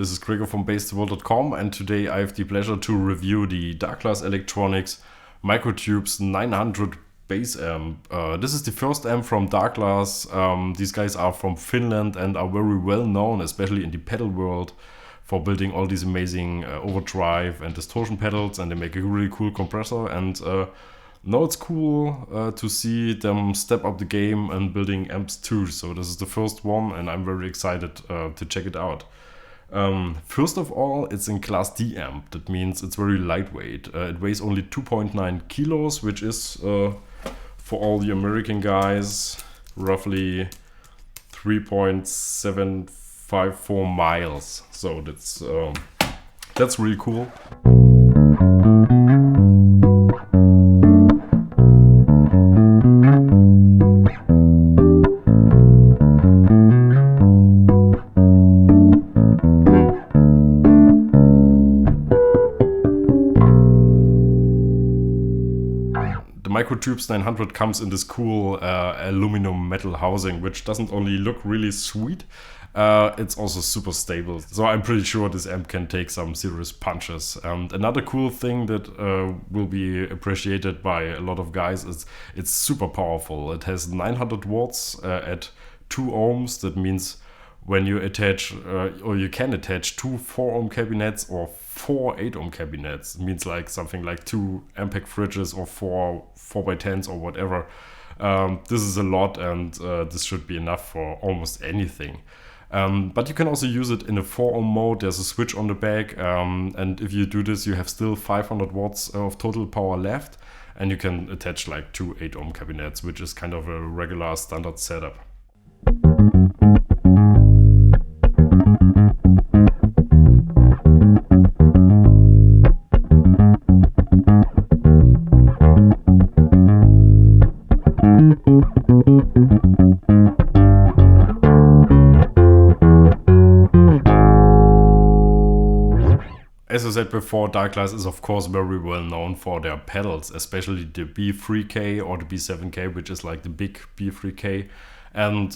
This is Gregor from BassTheWorld.com, and today I have the pleasure to review the Darkglass Electronics Microtubes 900 bass amp. This is the first amp from Darkglass. These guys are from Finland and are very well known, especially in the pedal world, for building all these amazing overdrive and distortion pedals, and they make a really cool compressor. And now it's cool to see them step up the game and building amps too. So this is the first one, and I'm very excited to check it out. First of all, it's in Class D amp. That means it's very lightweight. It weighs only 2.9 kilos, which is, for all the American guys, roughly 3.754 miles. So that's really cool. Microtubes 900 comes in this cool aluminum metal housing, which doesn't only look really sweet, it's also super stable. So I'm pretty sure this amp can take some serious punches. And another cool thing that will be appreciated by a lot of guys is it's super powerful. It has 900 watts at 2 ohms. That means when you attach, or you can attach 2 4-ohm cabinets or 4 8-ohm cabinets. It means like something like 2 Ampeg fridges or 4 4x10s or whatever. This is a lot, and this should be enough for almost anything. But you can also use it in a 4-ohm mode. There's a switch on the back, and if you do this, you have still 500 watts of total power left, and you can attach like 2 8-ohm cabinets, which is kind of a regular standard setup. As I said before, Darkglass is of course very well known for their pedals, especially the B3K or the B7K, which is like the big B3K. And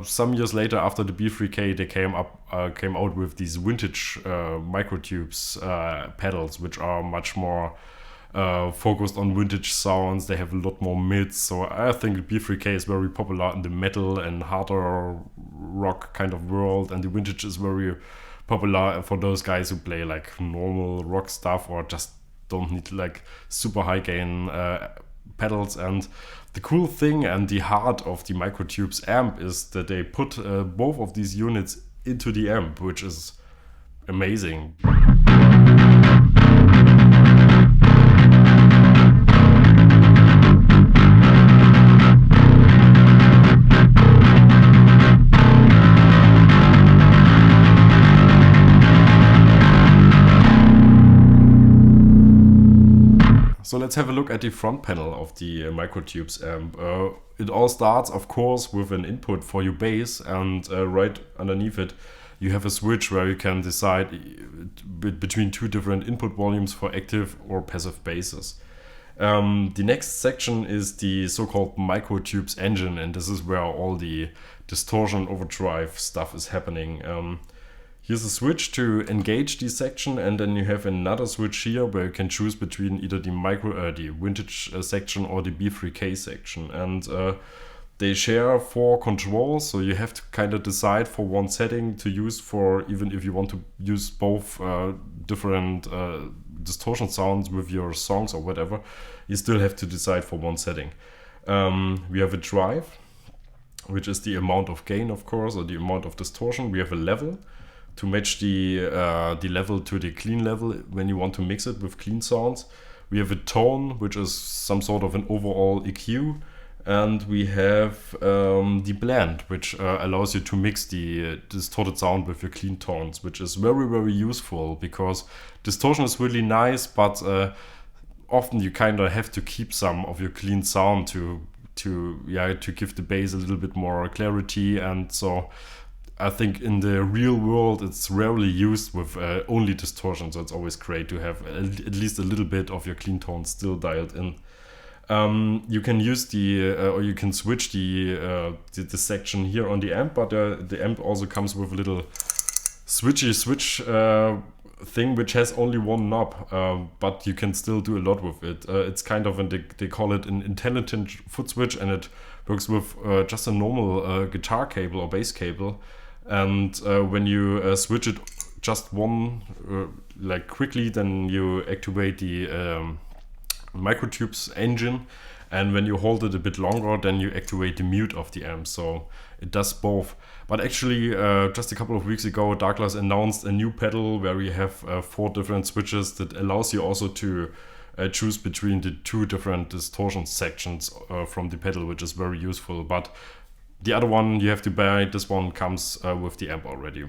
some years later, after the B3K, they came out with these vintage Microtubes pedals, which are much more focused on vintage sounds. They have a lot more mids, so I think the B3K is very popular in the metal and harder rock kind of world, and the vintage is very popular for those guys who play like normal rock stuff or just don't need like super high gain pedals. And the cool thing and the heart of the Microtubes amp is that they put both of these units into the amp, which is amazing. So let's have a look at the front panel of the Microtubes amp. It all starts, of course, with an input for your bass, and right underneath it you have a switch where you can decide between 2 different input volumes for active or passive basses. The next section is the so-called Microtubes engine, and this is where all the distortion overdrive stuff is happening. Here's a switch to engage this section, and then you have another switch here where you can choose between either the vintage section or the B3K section. And they share 4 controls, so you have to kind of decide for one setting to use for, even if you want to use both different distortion sounds with your songs or whatever, you still have to decide for one setting. We have a drive, which is the amount of gain, of course, or the amount of distortion. We have a level to match the level to the clean level when you want to mix it with clean sounds. We have a tone, which is some sort of an overall EQ, and we have the blend, which allows you to mix the distorted sound with your clean tones, which is very, very useful because distortion is really nice, but often you kind of have to keep some of your clean sound to give the bass a little bit more clarity. And so I think in the real world it's rarely used with only distortion, so it's always great to have at least a little bit of your clean tone still dialed in. You can use or you can switch the section here on the amp, but the amp also comes with a little switchy switch thing which has only one knob, but you can still do a lot with it. It's kind of, and they call it an intelligent foot switch, and it works with just a normal guitar cable or bass cable. And when you switch it just one, like quickly, then you activate the Microtubes engine, and when you hold it a bit longer, then you activate the mute of the amp. So it does both. But actually, just a couple of weeks ago, Darkglass announced a new pedal where we have 4 different switches that allows you also to choose between the 2 different distortion sections from the pedal, which is very useful. But the other one you have to buy. This one comes with the amp already.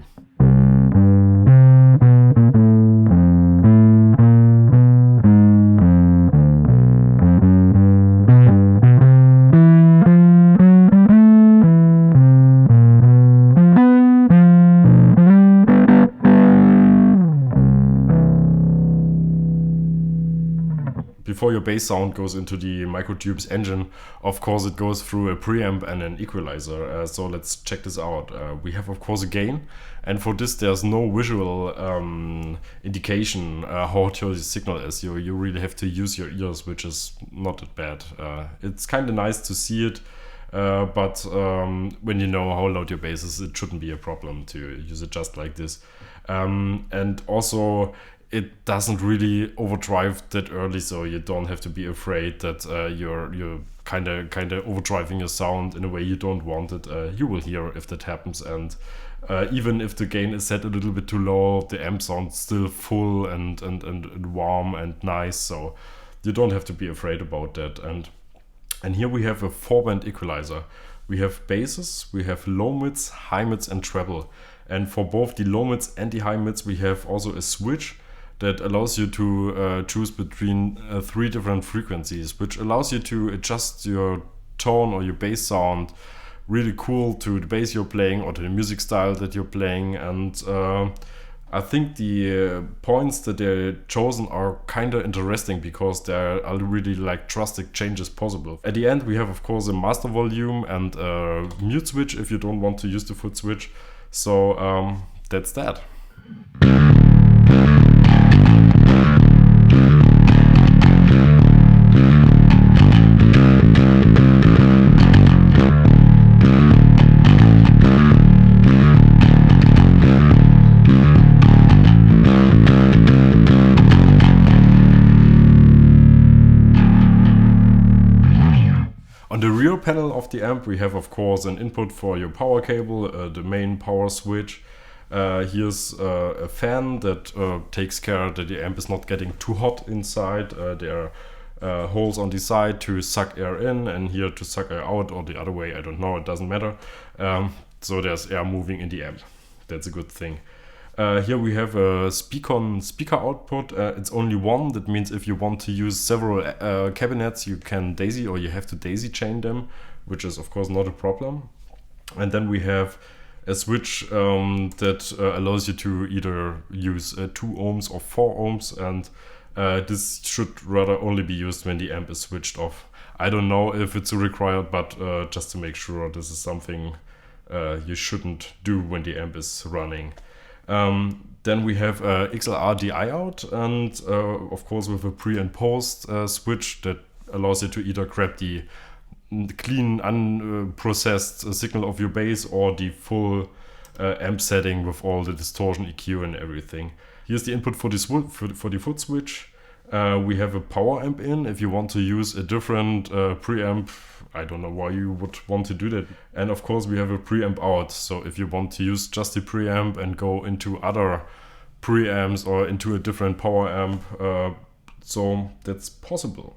Before your bass sound goes into the Microtubes engine, of course it goes through a preamp and an equalizer. So let's check this out. We have of course a gain, and for this there's no visual indication how the signal is. You really have to use your ears, which is not that bad. It's kind of nice to see it, but when you know how loud your bass is, it shouldn't be a problem to use it just like this. And also, it doesn't really overdrive that early, so you don't have to be afraid that you're kind of overdriving your sound in a way you don't want it. You will hear if that happens, and even if the gain is set a little bit too low, the amp sounds still full and warm and nice, so you don't have to be afraid about that. And here we have a 4-band equalizer. We have basses, we have low mids, high mids, and treble. And for both the low mids and the high mids, we have also a switch that allows you to choose between 3 different frequencies, which allows you to adjust your tone or your bass sound really cool to the bass you're playing or to the music style that you're playing. And I think the points that they're chosen are kind of interesting because there are really like drastic changes possible. At the end, we have of course a master volume and a mute switch if you don't want to use the foot switch. So that's that. On the rear panel of the amp, we have of course an input for your power cable, the main power switch. Here's a fan that takes care that the amp is not getting too hot inside. There are holes on the side to suck air in and here to suck air out, or the other way, I don't know, it doesn't matter. So there's air moving in the amp. That's a good thing. Here we have a speaker output. It's only one. That means if you want to use several cabinets, you can daisy, or you have to daisy chain them, which is of course not a problem. And then we have a switch that allows you to either use 2 ohms or 4 ohms, and this should rather only be used when the amp is switched off. I don't know if it's required, but just to make sure, this is something you shouldn't do when the amp is running. Then we have XLR DI out, and of course with a pre and post switch that allows you to either grab the clean unprocessed signal of your bass or the full amp setting with all the distortion, EQ and everything. Here's the input for the foot switch. We have a power amp in if you want to use a different preamp. I don't know why you would want to do that. And of course we have a preamp out, so if you want to use just the preamp and go into other preamps or into a different power amp, so that's possible.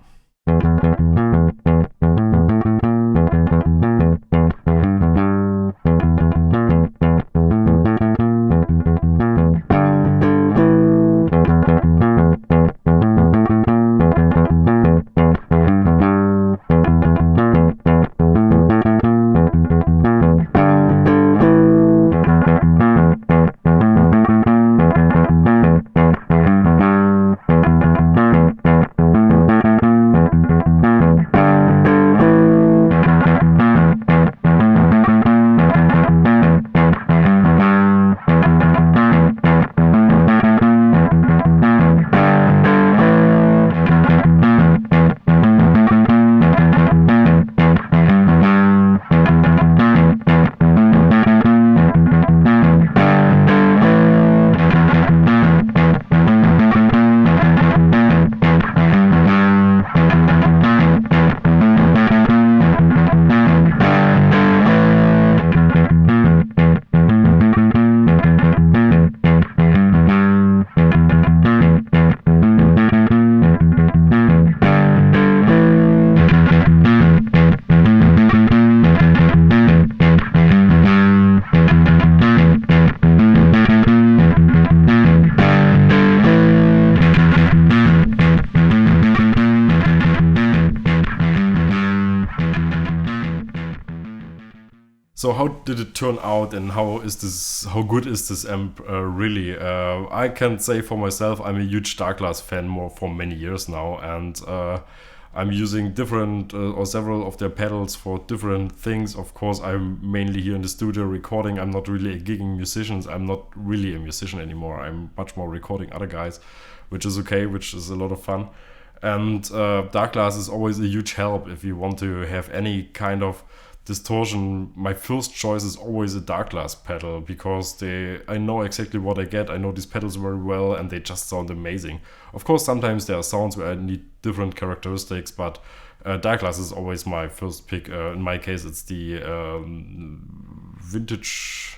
So how did it turn out, and how good is this amp really? I can say for myself, I'm a huge Darkglass fan for many years now, and I'm using different or several of their pedals for different things. Of course, I'm mainly here in the studio recording. I'm not really a gigging musician. I'm not really a musician anymore. I'm much more recording other guys, which is okay, which is a lot of fun. And Darkglass is always a huge help if you want to have any kind of distortion. My first choice is always a Darkglass pedal, because I know exactly what I get. I know these pedals very well, and they just sound amazing. Of course, sometimes there are sounds where I need different characteristics, but Darkglass is always my first pick. In my case, it's the vintage,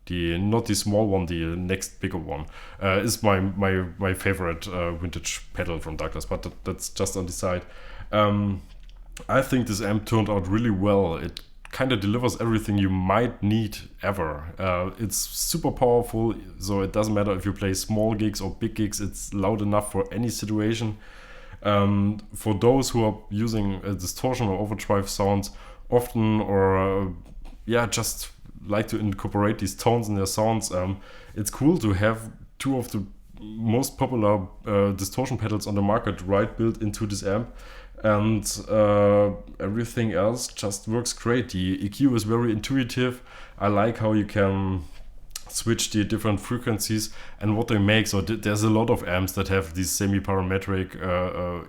not the small one, the next bigger one, is my favorite vintage pedal from Darkglass, but that's just on the side. I think this amp turned out really well. It kind of delivers everything you might need ever. It's super powerful, so it doesn't matter if you play small gigs or big gigs, it's loud enough for any situation. For those who are using distortion or overdrive sounds often, or just like to incorporate these tones in their sounds, it's cool to have two of the most popular distortion pedals on the market right built into this amp. And everything else just works great. The EQ is very intuitive. I like how you can switch the different frequencies and what they make. So there's a lot of amps that have these semi-parametric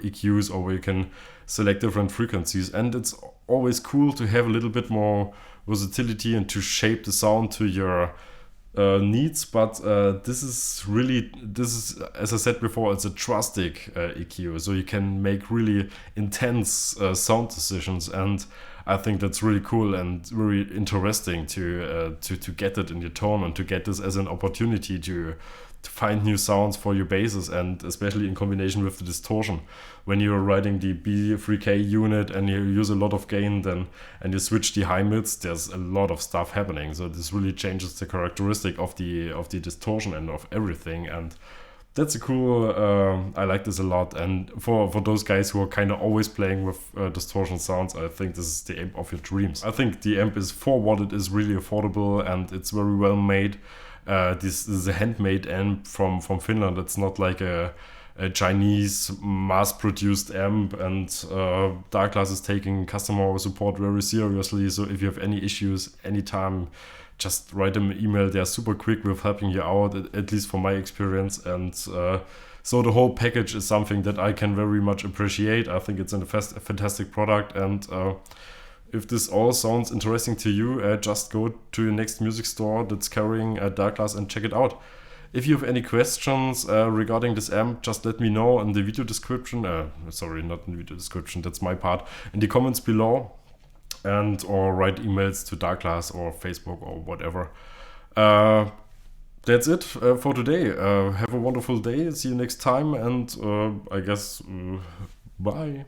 EQs, or where you can select different frequencies, and it's always cool to have a little bit more versatility and to shape the sound to your needs. But this is, as I said before, it's a drastic EQ, so you can make really intense sound decisions, and I think that's really cool and very interesting to get it in your tone, and to get this as an opportunity to find new sounds for your basses, and especially in combination with the distortion. When you're writing the B3K unit and you use a lot of gain, and you switch the high mids, there's a lot of stuff happening. So this really changes the characteristic of the distortion and of everything, and that's a cool. I like this a lot. And for those guys who are kind of always playing with distortion sounds, I think this is the amp of your dreams. I think the amp is, for what it is, really affordable, and it's very well made. This is a handmade amp from Finland. It's not like a Chinese mass-produced amp, and Darkglass is taking customer support very seriously. So if you have any issues anytime, just write them an email. They're super quick with helping you out, at least from my experience. And so the whole package is something that I can very much appreciate. I think it's a fantastic product, and if this all sounds interesting to you, just go to your next music store that's carrying Darkglass and check it out. If you have any questions regarding this amp, just let me know in the video description. Sorry, not in the video description, that's my part. In the comments below, or write emails to Darkglass or Facebook or whatever. That's it for today. Have a wonderful day. See you next time, and I guess bye.